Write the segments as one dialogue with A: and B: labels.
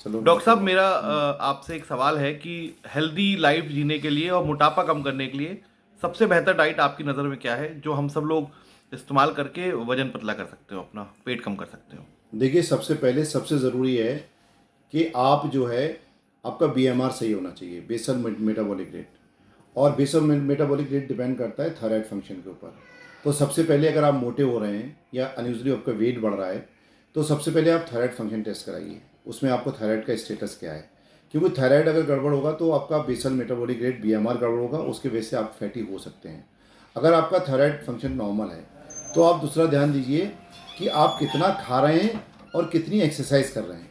A: Salon में
B: doctor साहब,
A: करवा।
B: मेरा आपसे एक सवाल है कि हेल्दी लाइफ जीने के लिए और मोटापा कम करने के लिए सबसे बेहतर डाइट आपकी नज़र में क्या है जो हम सब लोग इस्तेमाल करके वजन पतला कर सकते हो, अपना पेट कम कर सकते हो?
A: देखिए, सबसे पहले सबसे ज़रूरी है कि आप जो है, आपका बीएमआर सही होना चाहिए, बेसल मेटाबॉलिक रेट। और बेसल मेटाबॉलिक रेट डिपेंड करता है थायराइड फंक्शन के ऊपर। तो सबसे पहले अगर आप मोटे हो रहे हैं या अनयूजली आपका वेट बढ़ रहा है, तो सबसे पहले आप थायराइड फंक्शन टेस्ट कराइए। उसमें आपको थायराइड का स्टेटस क्या है, क्योंकि थायराइड अगर गड़बड़ होगा तो आपका बेसल मेटाबॉलिक रेट बीएमआर गड़बड़ होगा, उसके वजह से आप फैटी हो सकते हैं। अगर आपका थायराइड फंक्शन नॉर्मल है तो आप दूसरा ध्यान दीजिए कि आप कितना खा रहे हैं और कितनी एक्सरसाइज कर रहे हैं।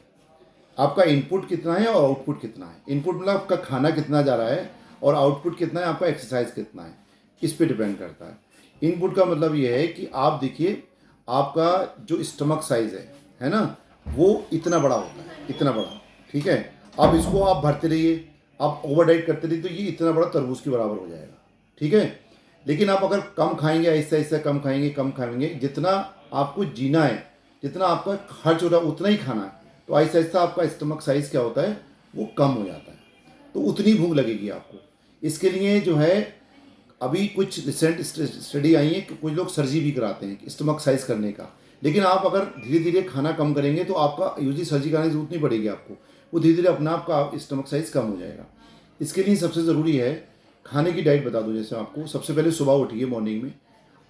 A: आपका इनपुट कितना है और आउटपुट कितना है। इनपुट मतलब आपका खाना कितना जा रहा है, और आउटपुट कितना है, आपका एक्सरसाइज कितना है, इस पे डिपेंड करता है। इनपुट का मतलब ये है कि आप देखिए, आपका जो स्टमक साइज है ना, वो इतना बड़ा होता है, इतना बड़ा। ठीक है, अब इसको आप भरते रहिए, आप ओवर डाइट करते रहिए तो ये इतना बड़ा तरबूज के बराबर हो जाएगा। ठीक है, लेकिन आप अगर कम खाएंगे, ऐसा ऐसा कम खाएंगे, कम खाएंगे, जितना आपको जीना है, जितना आपका खर्च हो रहा है उतना ही खाना है, तो आहिस्ता आहिस्ता आपका स्टमक साइज़ क्या होता है, वो कम हो जाता है। तो उतनी भूख लगेगी आपको। इसके लिए जो है, अभी कुछ रिसेंट स्टडी आई है कि कुछ लोग सर्जरी भी कराते हैं स्टमक साइज करने का। लेकिन आप अगर धीरे धीरे खाना कम करेंगे तो आपका यूजली सर्जरी कराने की जरूरत नहीं पड़ेगी आपको। वो धीरे धीरे अपना आपका स्टमक साइज कम हो जाएगा। इसके लिए सबसे ज़रूरी है, खाने की डाइट बता दूं जैसे आपको। सबसे पहले सुबह उठिए, मॉर्निंग में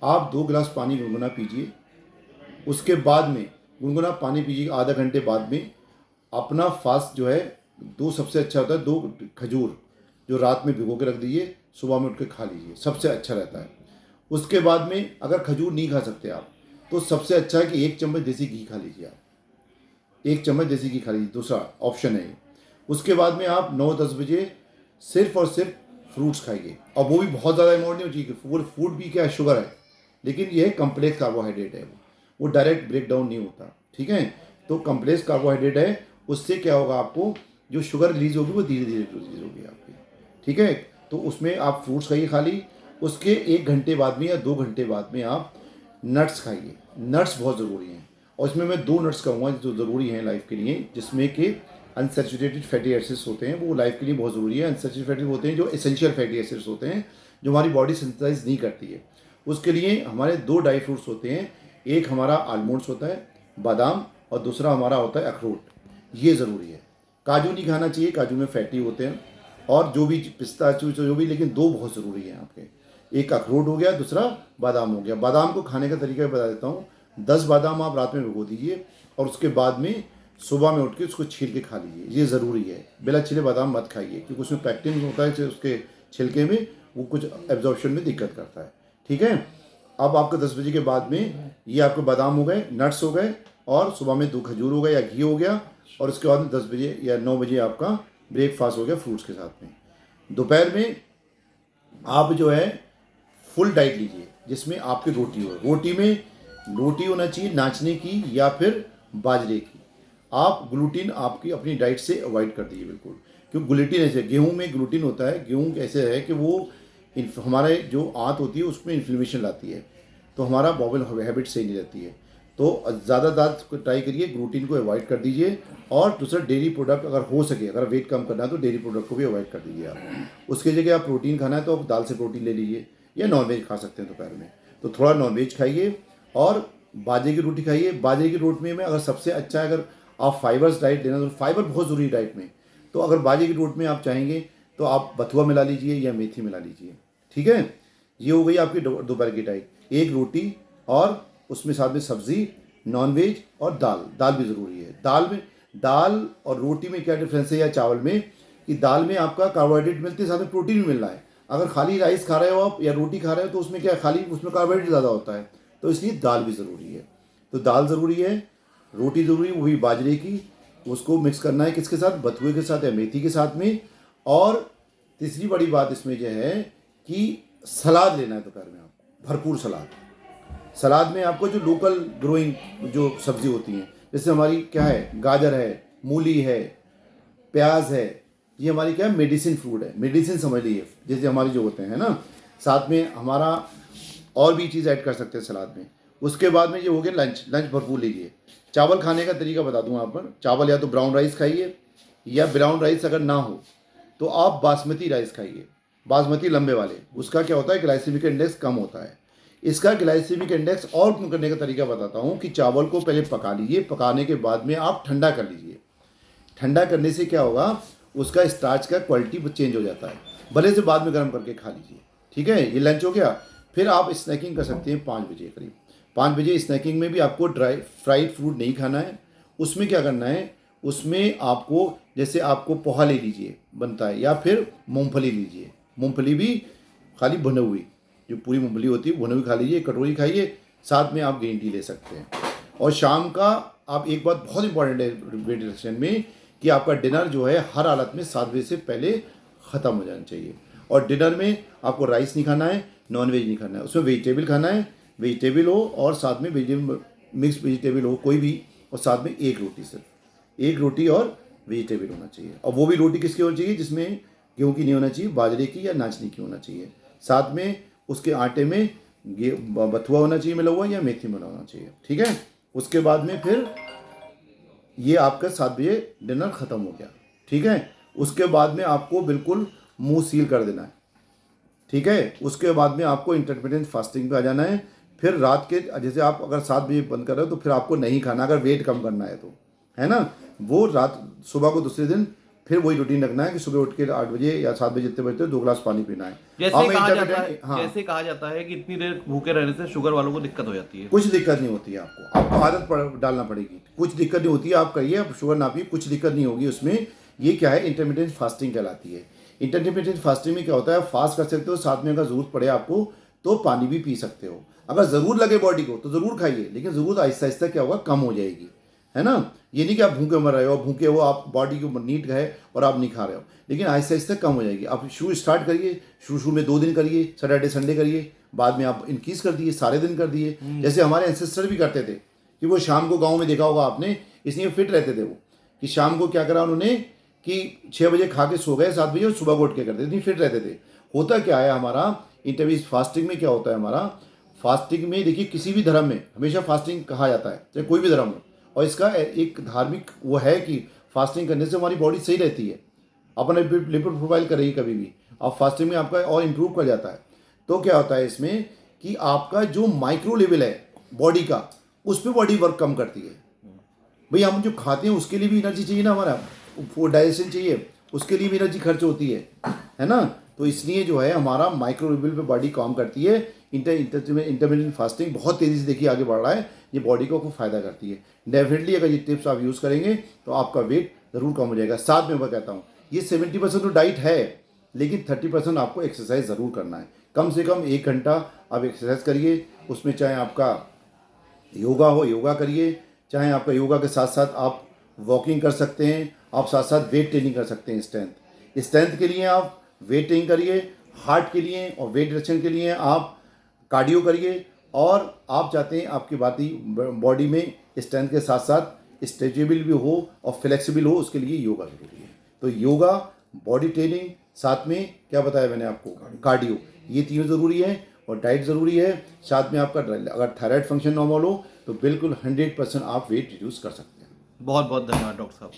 A: आप 2 गिलास पानी गुनगुना पीजिए। उसके बाद में गुनगुना पानी पीजिए, आधा घंटे बाद में अपना फास्ट जो है, दो सबसे अच्छा होता है, 2 खजूर जो रात में भिगो के रख दीजिए, सुबह में उठ के खा लीजिए, सबसे अच्छा रहता है। उसके बाद में अगर खजूर नहीं खा सकते आप, तो सबसे अच्छा है कि 1 चम्मच देसी घी खा लीजिए आप। 1 चम्मच देसी घी खा लीजिए, दूसरा ऑप्शन है ये। उसके बाद में आप 9-10 बजे सिर्फ और सिर्फ फ्रूट्स खाइए, और वो भी बहुत ज़्यादा अमाउंट नहीं हो चाहिए। फूड फूड भी क्या है, शुगर है, लेकिन ये कम्प्लेक्स कार्बोहाइड्रेट है, वो डायरेक्ट ब्रेक डाउन नहीं होता। ठीक है, तो कम्प्लेक्स कार्बोहाइड्रेट है, उससे क्या होगा, आपको जो शुगर रिलीज होगी वो धीरे धीरे रिलीज होगी आपकी। ठीक है, तो उसमें आप फ्रूट्स खाइए खाली। उसके 1 घंटे बाद में या 2 घंटे बाद में आप नट्स खाइए। नट्स बहुत ज़रूरी हैं, और इसमें मैं 2 नट्स कहूँगा जो ज़रूरी हैं लाइफ के लिए, जिसमें कि अनसैचुरेटेड फैटी एसिड्स होते हैं, वो लाइफ के लिए बहुत ज़रूरी है। अनसैचुरेटेड फैटी होते हैं जो एसेंशियल फैटी एसिड्स होते हैं, जो हमारी बॉडी सिंथेसाइज नहीं करती है। उसके लिए हमारे 2 ड्राई फ्रूट्स होते हैं, एक हमारा आलमंड्स होता है, बादाम, और दूसरा हमारा होता है अखरोट। ये ज़रूरी है। काजू नहीं खाना चाहिए, काजू में फैटी होते हैं, और जो भी पिस्ताचू जो भी, लेकिन 2 बहुत ज़रूरी हैं आपके, एक अखरोट हो गया, दूसरा बादाम हो गया। बादाम को खाने का तरीका बता देता हूँ। 10 बादाम आप रात में भिगो दीजिए, और उसके बाद में सुबह में उठ के उसको छील के खा लीजिए। ये ज़रूरी है, बिना छिले बादाम मत खाइए, क्योंकि उसमें पैक्टिन होता है उसके छिलके में, वो कुछ एब्जॉर्प्शन में दिक्कत करता है। ठीक है, अब आपको 10 बजे के बाद में ये आपके बादाम हो गए, नट्स हो गए, और सुबह में 2 खजूर हो गए या घी हो गया, और उसके बाद में 10 बजे या 9 बजे आपका ब्रेकफास्ट हो गया फ्रूट्स के साथ में। दोपहर में आप जो है फुल डाइट लीजिए, जिसमें आपकी रोटी हो। रोटी में रोटी होना चाहिए नाचने की या फिर बाजरे की। आप ग्लूटीन आपकी अपनी डाइट से अवॉइड कर दीजिए बिल्कुल, क्योंकि ग्लूटीन ऐसे, गेहूं में ग्लूटीन होता है। गेहूं ऐसे है कि वो हमारे जो आंत होती है उसमें इन्फ्लेमेशन लाती है, तो हमारा बॉबल हैबिट सही नहीं रहती है। तो ज़्यादा ट्राई करिए, ग्लूटीन को अवॉइड कर दीजिए। और दूसरा, डेयरी प्रोडक्ट अगर हो सके, अगर वेट कम करना है तो डेयरी प्रोडक्ट को भी अवॉइड कर दीजिए आप। उसकी जगह आप प्रोटीन खाना है तो आप दाल से प्रोटीन ले लीजिए, या नॉनवेज खा सकते हैं दोपहर में, तो थोड़ा नॉनवेज खाइए। और बाजरे की रोटी खाइए। बाजरे की रोटी में अगर सबसे अच्छा है, अगर आप फाइबर्स डाइट लेना, तो फाइबर बहुत ज़रूरी है डाइट में, तो अगर बाजरे की रोटी में आप चाहेंगे तो आप बथुआ मिला लीजिए या मेथी मिला लीजिए। ठीक है, ये हो गई आपकी दोपहर की डाइट। एक रोटी, और उसमें साथ में सब्जी, नॉनवेज, और दाल। दाल भी ज़रूरी है। दाल और रोटी में क्या डिफरेंस है, या चावल में, कि दाल में आपका कार्बोहाइड्रेट मिलते हैं, साथ में प्रोटीन भी मिल रहा है। अगर खाली राइस खा रहे हो आप या रोटी खा रहे हो, तो उसमें क्या है, खाली उसमें कार्बोहाइड्रेट ज़्यादा होता है, तो इसलिए दाल भी ज़रूरी है। तो दाल ज़रूरी है, रोटी ज़रूरी है, वो भी बाजरे की। उसको मिक्स करना है किसके साथ, बथुए के साथ या मेथी के साथ में। और तीसरी बड़ी बात इसमें यह है कि सलाद लेना है दोपहर में आपको, भरपूर सलाद। सलाद में आपको जो लोकल ग्रोइंग जो सब्जी होती हैं, जैसे हमारी क्या है, गाजर है, मूली है, प्याज है, ये हमारी क्या है, मेडिसिन फ्रूट है, मेडिसिन समझ लीजिए, जैसे हमारी जो होते हैं ना। साथ में हमारा और भी चीज़ ऐड कर सकते हैं सलाद में। उसके बाद में ये हो गया लंच। लंच भरपूर लीजिए। चावल खाने का तरीका बता दूँ आप पर। चावल या तो ब्राउन राइस खाइए, या ब्राउन राइस अगर ना हो तो आप बासमती राइस खाइए, बासमती लंबे वाले। उसका क्या होता है, ग्लाइसेमिक इंडेक्स कम होता है। इसका ग्लाइसेमिक इंडेक्स और कम करने का तरीका बताता हूँ कि चावल को पहले पका लीजिए, पकाने के बाद में आप ठंडा कर लीजिए। ठंडा करने से क्या होगा, उसका स्टार्च का क्वालिटी चेंज हो जाता है। भले से बाद में गर्म करके खा लीजिए, ठीक है। ये लंच हो गया। फिर आप स्नैकिंग कर सकते हैं 5 बजे करीब। 5 बजे स्नैकिंग में भी आपको ड्राई फ्राइड फ्रूट नहीं खाना है। उसमें क्या करना है, उसमें आपको जैसे आपको पोहा ले लीजिए बनता है, या फिर मूंगफली लीजिए। मूंगफली भी खाली भुनी हुई, जो पूरी मूंगफली होती है भुनी हुई खा लीजिए, कटोरी खाइए। साथ में आप ग्रीन टी ले सकते हैं। और शाम का आप एक बात बहुत इंपॉर्टेंट है वेट रिडक्शन में, कि आपका डिनर जो है हर हालत में 7 बजे से पहले ख़त्म हो जाना चाहिए। और डिनर में आपको राइस नहीं खाना है, नॉन वेज नहीं खाना है, उसमें वेजिटेबल खाना है। वेजिटेबल हो और साथ में वेजिटेबल मिक्स वेजिटेबल हो कोई भी, और साथ में एक रोटी, सिर्फ एक रोटी और वेजिटेबल होना चाहिए। और वो भी रोटी किसकी होनी चाहिए, जिसमें गेहूँ की नहीं होना चाहिए, बाजरे की या नाचनी की होना चाहिए। साथ में उसके आटे में बथुआ होना चाहिए मिला हुआ, या मेथी मिला होना चाहिए, ठीक है। उसके बाद में फिर ये आपका 7 बजे डिनर ख़त्म हो गया, ठीक है। उसके बाद में आपको बिल्कुल मुंह सील कर देना है, ठीक है। उसके बाद में आपको इंटरमिटेंट फास्टिंग पे आ जाना है। फिर रात के जैसे आप अगर 7 बजे बंद कर रहे हो तो फिर आपको नहीं खाना, अगर वेट कम करना है तो, है ना। वो रात सुबह को दूसरे दिन फिर वही रूटीन रखना है कि सुबह उठ के 8 बजे या 7 बजे जितने बजे 2 गिलास पानी पीना है।
B: जैसे कहा जाता है कि इतनी देर भूखे रहने से शुगर वालों को दिक्कत हो जाती है।
A: कुछ दिक्कत नहीं होती है, आपको आदत डालना पड़ेगी। कुछ दिक्कत नहीं होती है, आप करिए, आप शुगर ना पिए, कुछ दिक्कत नहीं होगी उसमें। ये क्या है, इंटरमिटेंट फास्टिंग कहलाती है। इंटरमिटेंट फास्टिंग में क्या होता है, फास्ट कर सकते हो, साथ में अगर ज़रूरत पड़े आपको तो पानी भी पी सकते हो। अगर ज़रूर लगे बॉडी को तो ज़रूर खाइए, लेकिन ज़रूरत आहिस्ता आहिस्ता क्या होगा, कम हो जाएगी, है ना। ये नहीं कि आप भूखे मर रहे हो, भूखे हो, आप बॉडी को नीट गए और आप नहीं खा रहे हो, लेकिन आहिस्ता आहिस्ता कम हो जाएगी। आप शुरू स्टार्ट करिए, शुरू में 2 दिन करिए, सैटरडे संडे करिए, बाद में आप इंक्रीज कर दिए, सारे दिन कर दिए। जैसे हमारे एंसेस्टर भी करते थे कि वो शाम को, गाँव में देखा होगा आपने, इसलिए फिट रहते थे वो, कि शाम को क्या करा उन्होंने कि 6 बजे खा के सो गए, 7 बजे और सुबह को उठ के करते थे, फिट रहते थे। होता क्या है हमारा इंटरमिटेंट फास्टिंग में क्या होता है, हमारा फास्टिंग में देखिए, किसी भी धर्म में हमेशा फास्टिंग कहा जाता है, चाहे कोई भी धर्म हो। और इसका एक धार्मिक वो है कि फास्टिंग करने से हमारी बॉडी सही रहती है, अपना लिपिड प्रोफाइल करेगी कभी भी। और फास्टिंग में आपका और इम्प्रूव कर जाता है। तो क्या होता है इसमें कि आपका जो माइक्रो लेवल है बॉडी का, उस पर बॉडी वर्क कम करती है। भाई हम जो खाते हैं उसके लिए भी एनर्जी चाहिए ना, हमारा फूड डाइजेशन चाहिए, उसके लिए भी एनर्जी खर्च होती है ना। तो इसलिए जो है हमारा माइक्रो लेवल पे बॉडी काम करती है। इंटरमिटेंट फास्टिंग बहुत तेज़ी से देखिए आगे बढ़ रहा है, ये बॉडी को फ़ायदा करती है। डेफिनेटली अगर ये टिप्स आप यूज़ करेंगे तो आपका वेट ज़रूर कम हो जाएगा। साथ में मैं कहता हूँ ये 70% तो डाइट है, लेकिन 30% आपको एक्सरसाइज ज़रूर करना है। कम से कम 1 घंटा आप एक्सरसाइज करिए, उसमें चाहे आपका योगा हो योगा करिए, चाहे आपका योगा के साथ साथ आप वॉकिंग कर सकते हैं, आप साथ साथ वेट ट्रेनिंग कर सकते हैं। स्ट्रेंथ के लिए आप वेट ट्रेनिंग करिए, हार्ट के लिए और वेट रिडक्शन के लिए आप कार्डियो करिए, और आप चाहते हैं आपकी बॉडी में स्ट्रेंथ के साथ साथ स्ट्रेचेबल भी हो और फ्लेक्सिबल हो, उसके लिए योगा जरूरी है। तो योगा, बॉडी ट्रेनिंग, साथ में क्या बताया मैंने आपको, कार्डियो, ये तीनों ज़रूरी है। और डाइट ज़रूरी है। साथ में आपका अगर थायराइड फंक्शन नॉर्मल हो तो बिल्कुल 100% आप वेट रिड्यूस कर सकते हैं।
B: बहुत बहुत धन्यवाद डॉक्टर साहब।